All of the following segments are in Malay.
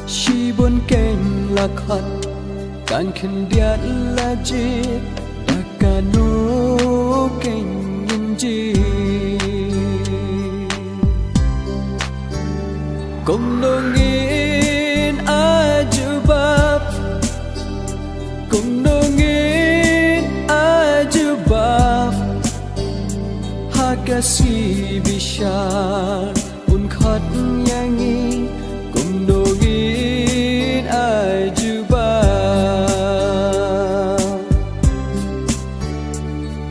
She bun ken la khat kan khin diat la ji dakanu ken yin ji kum nongin ajubab kum nongin ajubab hakasi bishar un khat yangi kum nongin ajubab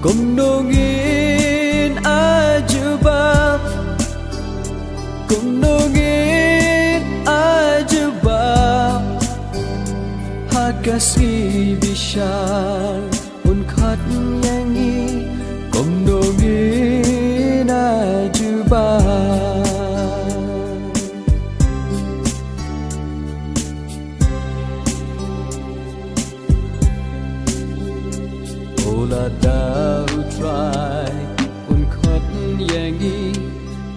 kum nongin ajubab kum nongin ajubab hakasi bishar un khat yangi kum nongin ajubab Ola da utrai un khat yangi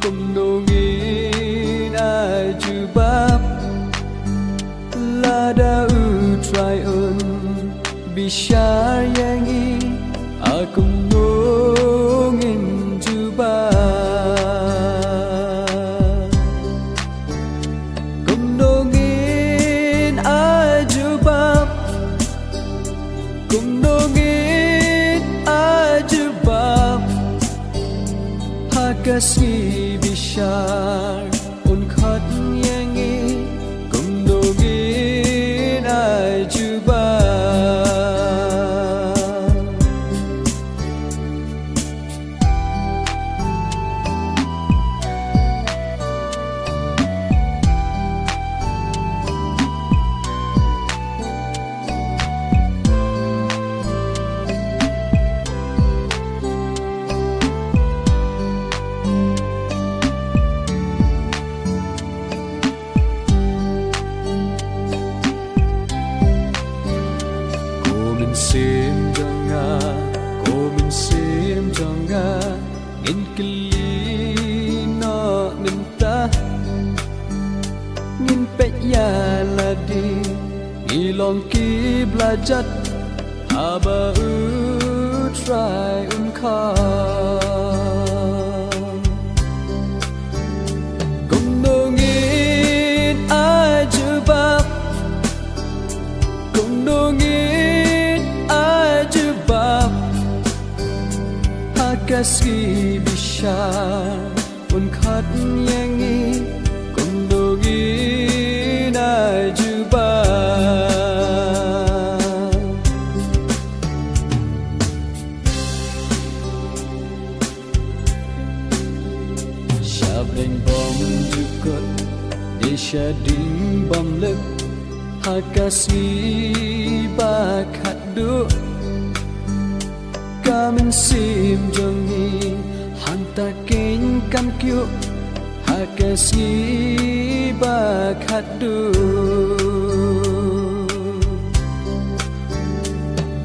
kum nongin ajubab la da utrai un bishar yangi akum nongin jubab kum nongin ajubab kum nongin ajubab hakasi bishar un khat yangi kum nongin ajubab sim janga komin sim janga in kili no nimta ngin pet ya ladi ngilong ki blajat aba utrai kha kum nongin ajubab kum nongin ajubab hakasi bishar un khat yangi kum nongin ajubab shabeng bom jukut desha ding bom lek hakasi bakhat du kamin sim jongi hanta ken kam kyu hakasi bakhat du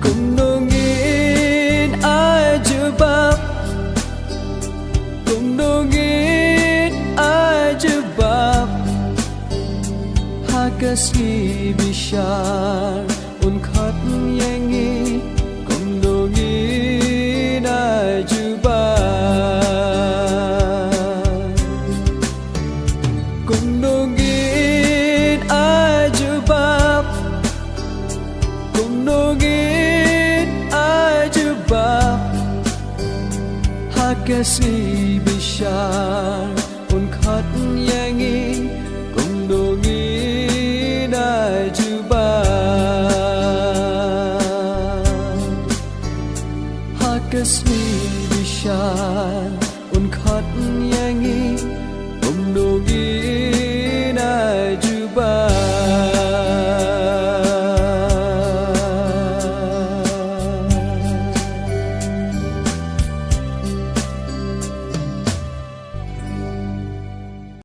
kum nongin ajubab kum nongin ajubab hakasi bishar un khat yangi kum nongin ajubab kum nongin ajubab kum nongin ajubab hakasi bishar